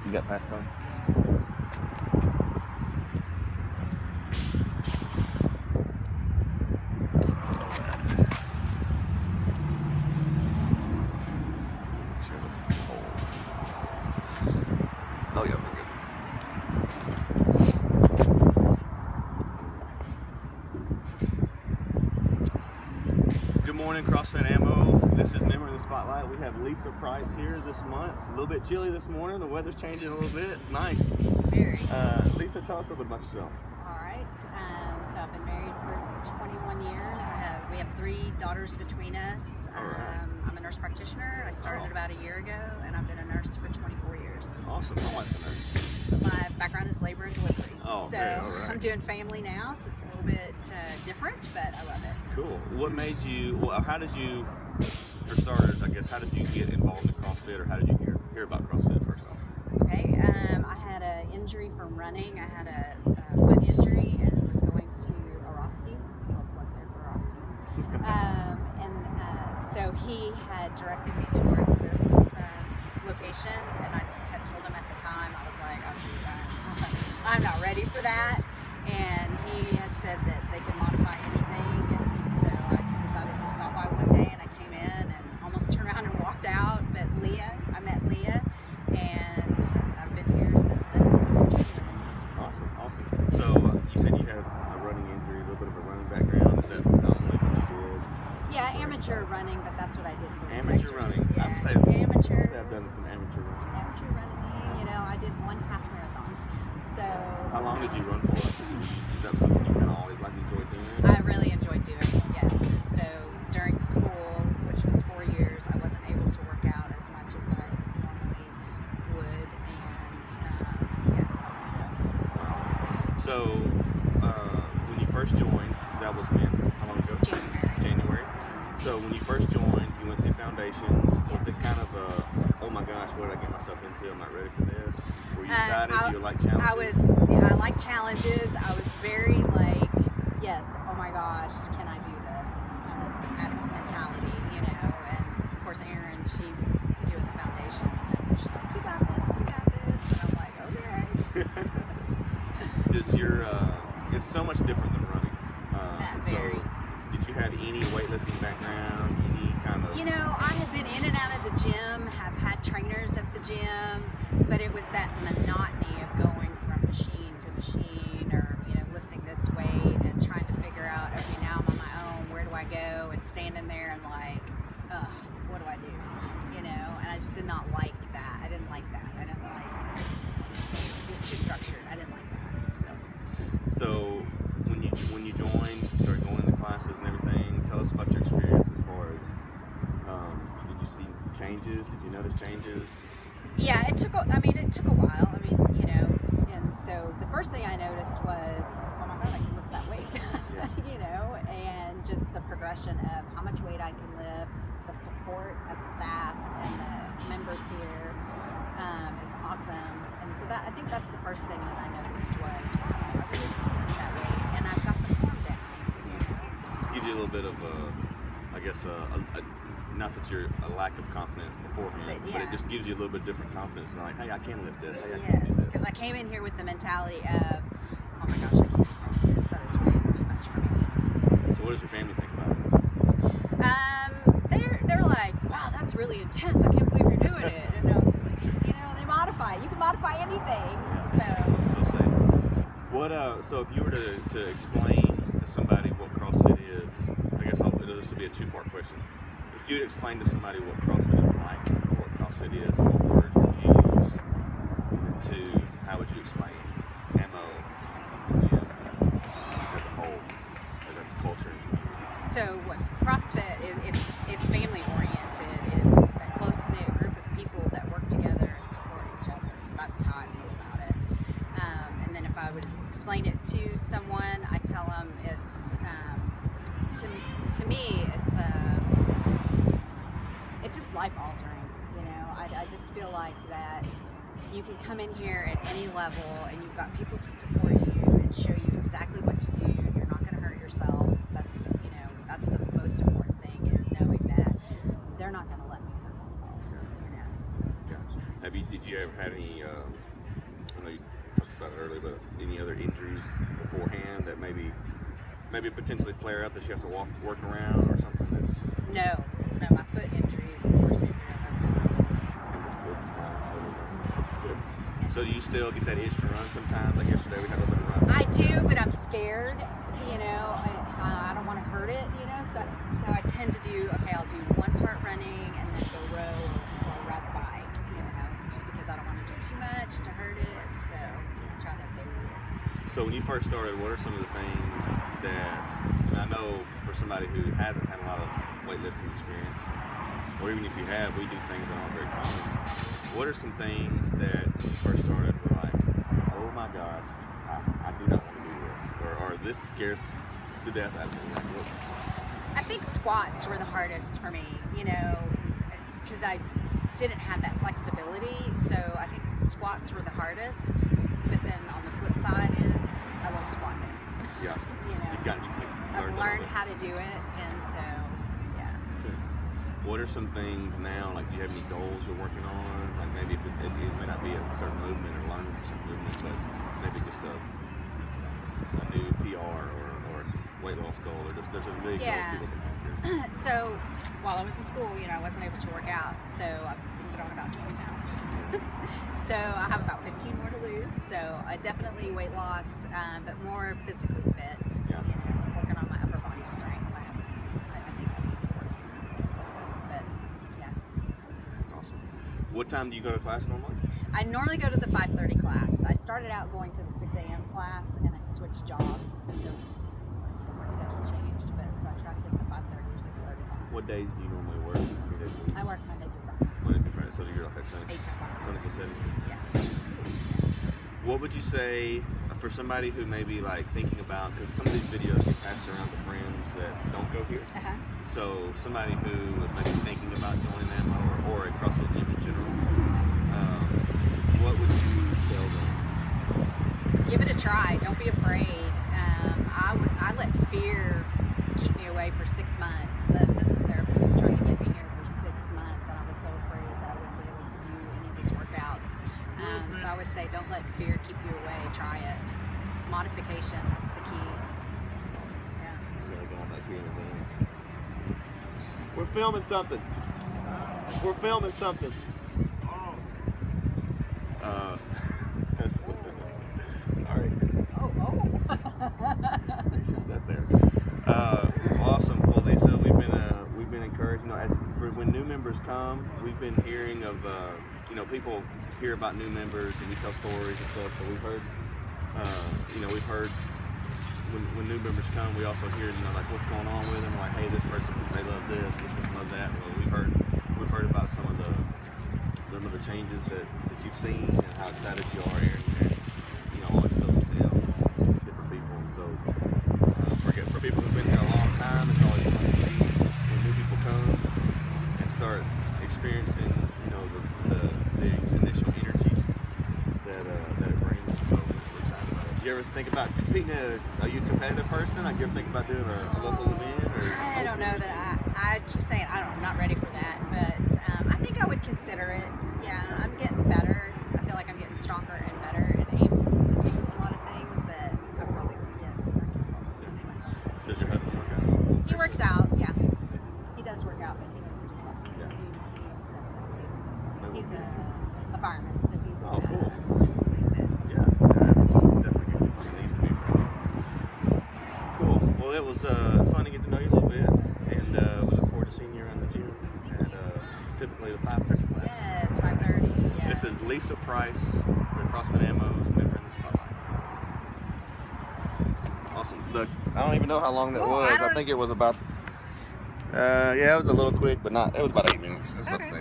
You got passcode? Oh yeah, we're good. Good morning, CrossFit Ammo. This is Memory in the Spotlight. We have Lisa Price here this month. A little bit chilly this morning. The weather's changing a little bit. It's nice. Very. Lisa, tell us a little bit about yourself. All right. So I've been married for 21 years. We have 3 daughters between us. I'm a nurse practitioner. I started about a year ago, and I've been a nurse for 24 years. Awesome. My wife's a nurse. My background is labor and delivery. Oh, so okay, all right. I'm doing family now, so it's a little bit different, but I love it. Cool. What made you? Well, how did you? For starters, I guess, how did you get involved in CrossFit, or how did you hear about CrossFit first off? Okay. I had an injury from running. I had a foot injury and was going to Rossi. So he had directed me towards this location, and I had told him at the time, I was like, I'm not ready for that. And he had said that they could modify anything, and so I decided to stop by one day, and I came in and almost turned around and walked out. But I met Leah, and I've been here since then. Awesome. So you said you had a running injury, a little bit of a running background. Is that predominantly what you did? Yeah, amateur running, but that's what I did for Amateur running. Yeah, I've amateur. I've done some amateur running. Amateur running, I did 1 half marathon. So How long did you run for? Is that something you kind of always enjoyed doing? I really enjoyed doing it, yes. So during school, which was 4 years, I wasn't able to work out as much as I normally would, and So when you first joined, that was when? How long ago? January. So when you first joined, you went through foundations. Was it kind of a, oh my gosh, what did I get myself into? I'm not ready for this. Were you excited? Do you like challenges? I like challenges. I was very yes, oh my gosh, can I do this? Kind of mentality, And of course, Erin, she was doing the foundations, and she's like, you got this. And I'm like, okay. It's so much different than running. Very. So did you have any weightlifting background? Any kind of? I had been in and out of the gym, have had trainers at the gym, but it was that monotony of going from machine to machine, or lifting this weight and trying to figure out, okay, now I'm on my own, where do I go? And standing there and what do I do? And I just did not like that. I didn't like that. It was too structured. I didn't like that. So when you joined, you started going to classes and everything. Tell us about your experience as far as did you see changes? Did you notice changes? Yeah, it took a while. And so the first thing I noticed was, oh my God, I can lift that weight. And just the progression of how much weight I can lift, the support of the staff and the members here is awesome. And so I think that's the first thing that I noticed was, wow, I really can lift that weight, and I've got the form down. Give you a little bit of not that you're a lack of confidence beforehand, but it just gives you a little bit different confidence. Like, hey, I can lift this. Hey, I can do this. Because I came in here with the mentality of, oh my gosh, I can't do CrossFit. That is way too much for me. So what does your family think about it? They're like, wow, that's really intense. I can't believe you're doing it. And I was like, they modify. You can modify anything. So if you were to explain to somebody what CrossFit is, I guess this will be a 2-part question. If you would explain to somebody what CrossFit is like, or what CrossFit is, what words would you use? And 2, how would you explain ammo, gym, as a whole, as a culture? So what CrossFit is, it's family oriented. It's a close-knit group of people that work together and support each other. That's how I feel about it. And then if I would explain it to someone, I tell them it's to me it's just life altering. I just feel like that you can come in here at any level, and you've got people to support you and show you exactly what to do. You're not going to hurt yourself. That's the most important thing, is knowing that they're not going to let me hurt myself. Gotcha. Did you ever have any? I know you talked about it earlier, but any other injuries beforehand that maybe potentially flare up that you have to work around or something that's. No, my foot injury is the first injury Good. So do you still get that itch to run sometimes? Like yesterday we had a little bit of run. I do, but I'm scared. I don't want to hurt it. So I tend to do. Okay, I'll do one part running and then go row or ride the bike. Just because I don't want to do too much to hurt it. So I try to figure it out. So when you first started, what are some of the things that, and I know for somebody who hasn't had a lot of weightlifting experience, or even if you have, we do things that aren't very common. What are some things that when you first started were like, oh my gosh, I do not want to do this, or this scares the death out of me? Like, what? I think squats were the hardest for me, because I didn't have that flexibility. So I think squats were the hardest. But then on the flip side is I love squatting. Yeah. I've learned how to do it, and so yeah. Sure. What are some things now? Like, do you have any goals you're working on? Like maybe it may not be a certain movement or learning a certain movement, but maybe just a new PR or weight loss goal, or just there's a big goal people can have. So while I was in school, I wasn't able to work out, so I've put on about 20 pounds. So I have about 15 more to lose. So definitely weight loss, but more physically fit. Yeah. Working on my upper body strength. I think I need to work on that. But yeah. That's awesome. What time do you go to class normally? I normally go to the 5:30 class. I started out going to the 6 a.m. class, and I switched jobs. So until my schedule changed, but so I try to get the 5:30 or 6:30 class. What days do you normally work? I work Monday through Friday. Monday through Friday, so you're like at 8 to 5. clinical setting. Yeah. What would you say for somebody who may be like thinking about, because some of these videos get passed around to friends that don't go here. Uh-huh. So somebody who is maybe thinking about joining them or a CrossFit gym in general, what would you tell them? Give it a try. Don't be afraid. I let fear keep me away for 6 months. The physical therapist was trying to get me here for 6 months, and I was so afraid that I wouldn't be able to do any of these workouts. So I would say don't let fear keep you away. Try it. Modification, that's the key. Yeah. We're filming something. We're filming something. Sorry. Oh. She just sat there. Awesome. Well, Lisa, we've been encouraged. As for when new members come, we've been hearing of people hear about new members and we tell stories and stuff. So we've heard when new members come, we also hear like what's going on with them. Like, hey, this person they love this, this person loves that. Well, we've heard about some of the changes that you've seen and how excited you are here. Always feel themselves, different people. So for people who've been here a long time, it's always fun to see when new people come and start experiencing, the initial energy that it brings. So we're excited about it. You ever think about competing? Are you a competitive person? Like, you ever think about doing a local event? Or I don't know that I keep saying I'm not ready for that, but I think I would consider it. Yeah, I'm getting better. I feel like I'm getting stronger and better and able to do a lot of things that I probably, yes, I can probably see myself. Does your husband work out? He works out, yeah. He does work out, but he doesn't do CrossFit. Yeah. He's a fireman, so he's cool. physically fit. Yeah, that's definitely good. Needs to be cool. Well, it was fun to get to know you a little bit, and we look forward to seeing you around the gym at typically the 5:30 class. Yes, 5:30. Yes. This is Lisa Price for CrossFit Ammo, member in the spotlight. Awesome. Look, I don't even know how long that was. I think it was about. It was a little quick, but not. It was about 8 minutes. I was about to say.